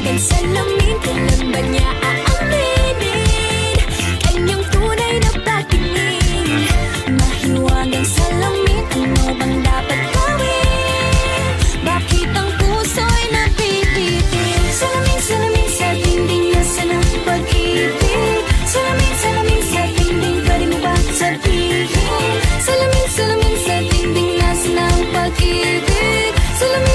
mahiwagang salamin, kailan ba niya aaminin kanyang tunay na pagtingin? Mahiwagang salamin, ano bang dapat gawin? Bakit ang puso'y napipitin? Salamin, salamin sa dingding, nasa ng pag-ibig. Salamin, salamin sa dingding, pwede mo ba sabihin? Salamin, salamin sa dingding, nasa ng pag-ibig. Salamin,